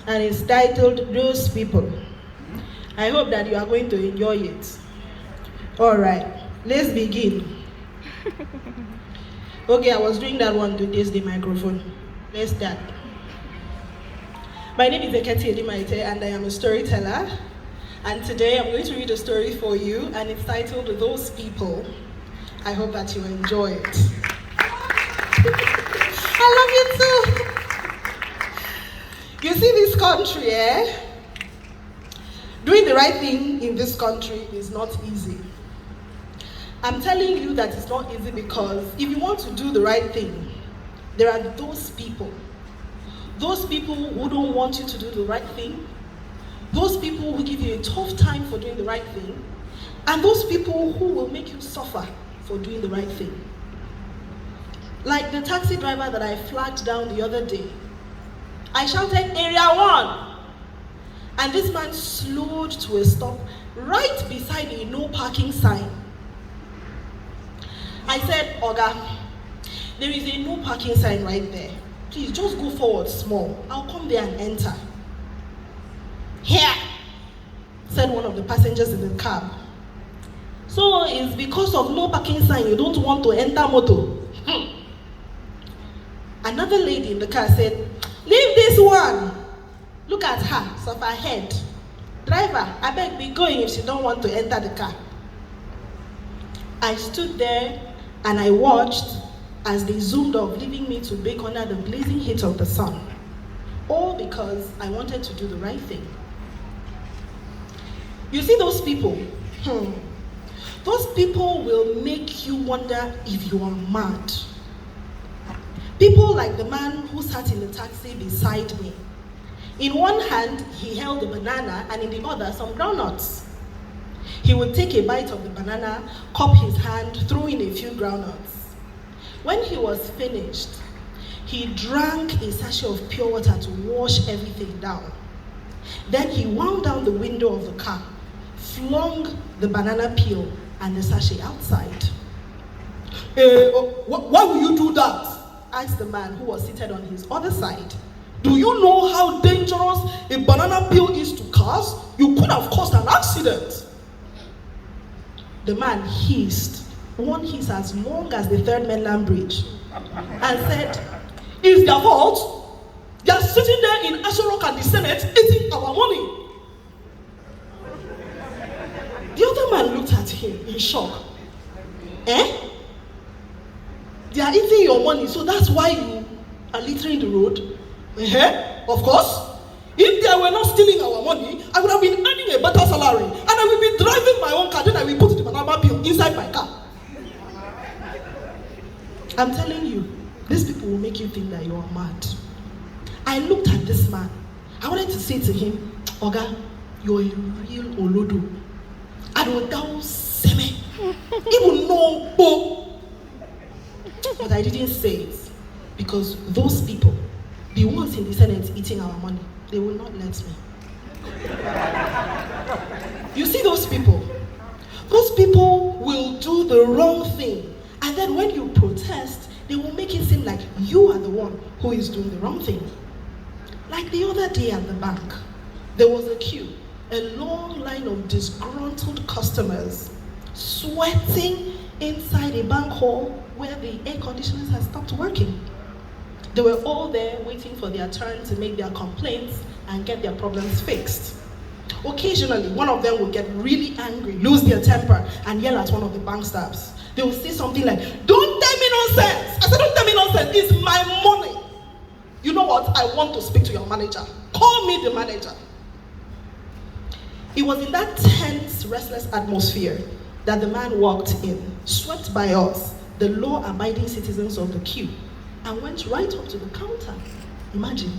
and it's titled Those People. I hope that you are going to enjoy it. All right, let's begin. Okay, I was doing that one to test the microphone. Let's start. My name is Eketi Edimaite and I am a storyteller. And today I'm going to read a story for you and it's titled Those People. I hope that you enjoy it. I love you too. You see this country, eh? Doing the right thing in this country is not easy. I'm telling you that it's not easy because if you want to do the right thing, there are those people. Those people who don't want you to do the right thing. Those people who give you a tough time for doing the right thing. And those people who will make you suffer for doing the right thing. Like the taxi driver that I flagged down the other day. I shouted, "Area 1!" And this man slowed to a stop right beside a no parking sign. I said, "Oga, there is a no parking sign right there. Please just go forward small. I'll come there and enter." "Here," said one of the passengers in the cab. "So it's because of no parking sign you don't want to enter motor?" Another lady in the car said, "Leave this one. Look at her, suffer head. Driver, I beg be going if she don't want to enter the car." I stood there and I watched as they zoomed off, leaving me to bake under the blazing heat of the sun. All because I wanted to do the right thing. You see those people? Those people will make you wonder if you are mad. People like the man who sat in the taxi beside me. In one hand, he held a banana and in the other, some groundnuts. He would take a bite of the banana, cup his hand, throw in a few groundnuts. When he was finished, he drank a sachet of pure water to wash everything down. Then he wound down the window of the car, flung the banana peel and the sachet outside. Why will you do that?" asked the man who was seated on his other side. "Do you know how dangerous a banana peel is to cars? You could have caused an accident." The man hissed, one hiss as long as the Third Mainland Bridge, and said, "It's their fault. They are sitting there in Asarok and the Senate eating our money." The other man looked at him in shock. "Eh? They are eating your money, so that's why you are littering the road?" Of course. If they were not stealing our money, I would have been earning a better salary and I will be driving my own car, then I will put the banana peel inside my car. I'm telling you, these people will make you think that you are mad. I looked at this man. I wanted to say to him, "Oga, you're a real Olodo. I don't doubt Seme. Even no bo." But I didn't say it because those people, the ones in the Senate eating our money, they will not let me. You see those people? Those people will do the wrong thing. And then when you protest, they will make it seem like you are the one who is doing the wrong thing. Like the other day at the bank, there was a queue, a long line of disgruntled customers sweating inside a bank hall where the air conditioners had stopped working. They were all there waiting for their turn to make their complaints and get their problems fixed. Occasionally, one of them would get really angry, lose their temper, and yell at one of the bank staffs. They would say something like, "Don't tell me nonsense!" I said, "Don't tell me nonsense, it's my money." "You know what? I want to speak to your manager. Call me the manager." It was in that tense, restless atmosphere that the man walked in, swept by us, the law-abiding citizens of the queue, and went right up to the counter. Imagine.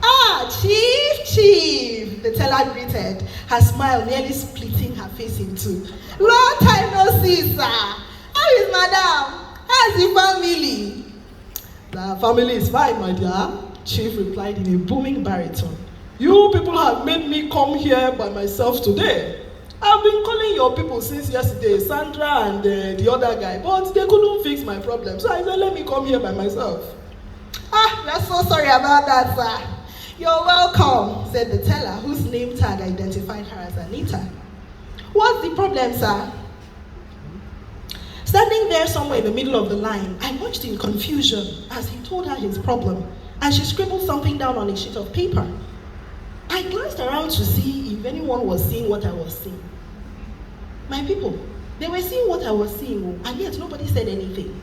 "Ah, Chief, the teller greeted, her smile nearly splitting her face in two. "Long time no see, sir. How is madam? How's the family?" "The family is fine, my dear," Chief replied in a booming baritone. "You people have made me come here by myself today. I've been calling your people since yesterday, Sandra and the other guy, but they couldn't fix my problem. So I said, let me come here by myself." "Ah, we're so sorry about that, sir. You're welcome, said the teller, whose name tag identified her as Anita. What's the problem, sir? Standing there somewhere in the middle of the line, I watched in confusion as he told her his problem, and she scribbled something down on a sheet of paper. I glanced around to see if anyone was seeing what I was seeing. My people, they were seeing what I was seeing, and yet nobody said anything.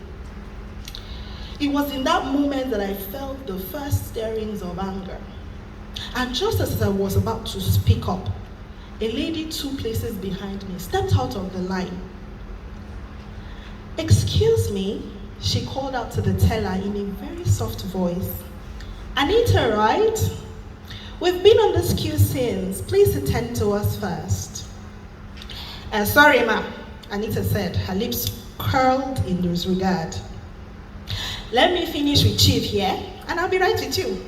It was in that moment that I felt the first stirrings of anger. And just as I was about to speak up, a lady 2 places behind me stepped out of the line. "Excuse me," she called out to the teller in a very soft voice. "Anita, right? We've been on this queue since. Please attend to us first." Sorry, ma'am," Anita said, her lips curled in disregard. "Let me finish with Chief here, and I'll be right with you."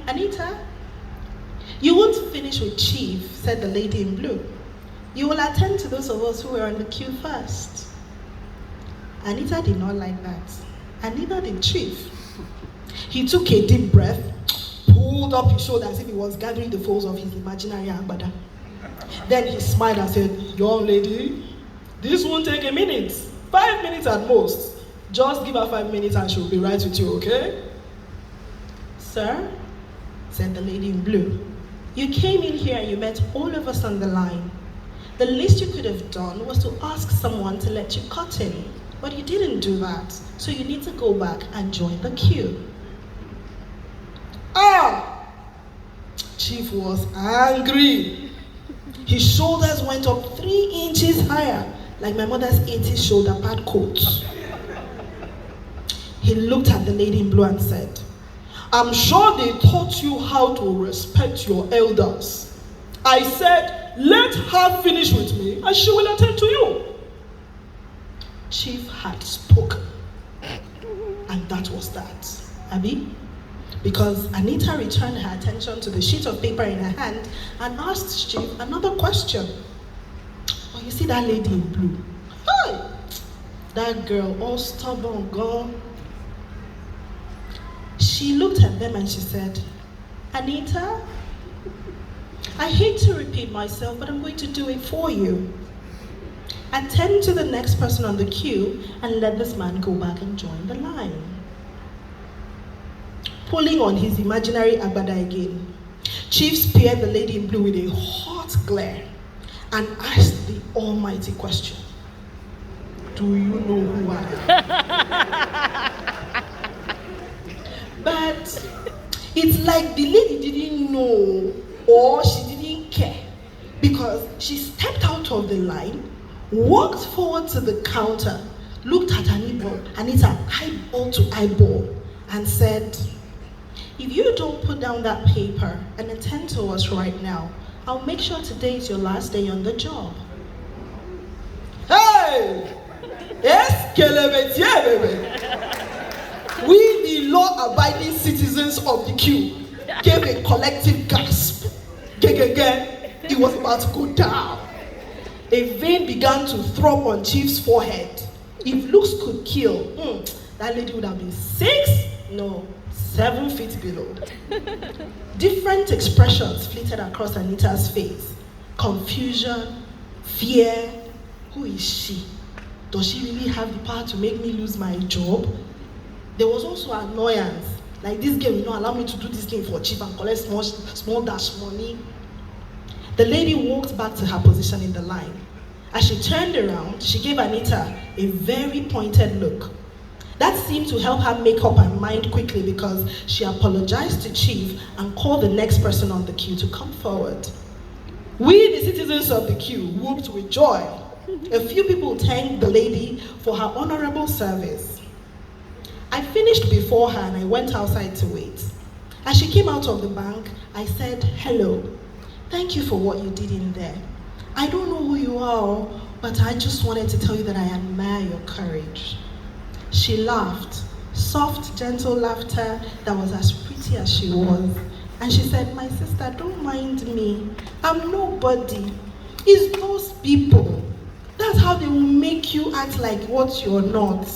Anita, you won't finish with Chief," said the lady in blue. "You will attend to those of us who were on the queue first." Anita did not like that, and neither did Chief. He took a deep breath, pulled up his shoulder as if he was gathering the folds of his imaginary agbada. Then he smiled and said, "Young lady, this won't take a minute. 5 minutes at most. Just give her 5 minutes and she'll be right with you, okay?" "Sir," said the lady in blue, "you came in here and you met all of us on the line. The least you could have done was to ask someone to let you cut in, but you didn't do that, so you need to go back and join the queue." Chief was angry. His shoulders went up 3 inches higher, like my mother's 80s shoulder pad coat. He looked at the lady in blue and said, "I'm sure they taught you how to respect your elders. I said, let her finish with me and she will attend to you." Chief had spoken. And that was that. Abi? Because Anita returned her attention to the sheet of paper in her hand and asked Chief another question. "Oh, you see that lady in blue? Hey! That girl, all stubborn, gone." She looked at them and she said, "Anita, I hate to repeat myself, but I'm going to do it for you. Attend to the next person on the queue and let this man go back and join the line." Pulling on his imaginary agbada again, Chief spared the lady in blue with a hot glare and asked the almighty question, "Do you know who I am?" But it's like the lady didn't know or she didn't care, because she stepped out of the line, walked forward to the counter, looked at Anita eyeball to eyeball, and said, "If you don't put down that paper and attend to us right now, I'll make sure today is your last day on the job." Hey! Yes, Kelebetier, baby. We, the law-abiding citizens of the queue, gave a collective gasp. It was about to go down. A vein began to throb on Chief's forehead. If looks could kill, that lady would have been 7 feet below. Different expressions flitted across Anita's face. Confusion, fear. Who is she? Does she really have the power to make me lose my job? There was also annoyance. Like, this girl will not allow me to do this thing for Chief and collect small dash money. The lady walked back to her position in the line. As she turned around, she gave Anita a very pointed look. That seemed to help her make up her mind quickly, because she apologized to Chief and called the next person on the queue to come forward. We, the citizens of the queue, whooped with joy. A few people thanked the lady for her honorable service. I finished before her and I went outside to wait. As she came out of the bank, I said, "Hello. Thank you for what you did in there. I don't know who you are, but I just wanted to tell you that I admire your courage." She laughed, soft, gentle laughter that was as pretty as she was. And she said, "My sister, don't mind me. I'm nobody. It's those people. That's how they will make you act like what you're not.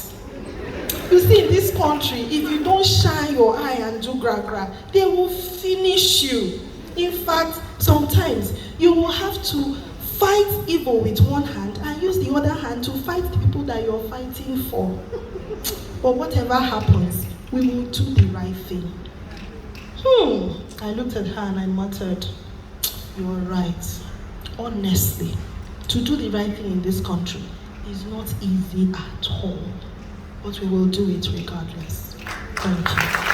You see, in this country, if you don't shine your eye and do do gra gra, they will finish you. In fact, sometimes you will have to fight evil with one hand and use the other hand to fight the people that you're fighting for. But whatever happens, we will do the right thing. I looked at her and I muttered, "You're right. Honestly, to do the right thing in this country is not easy at all. But we will do it regardless." Thank you.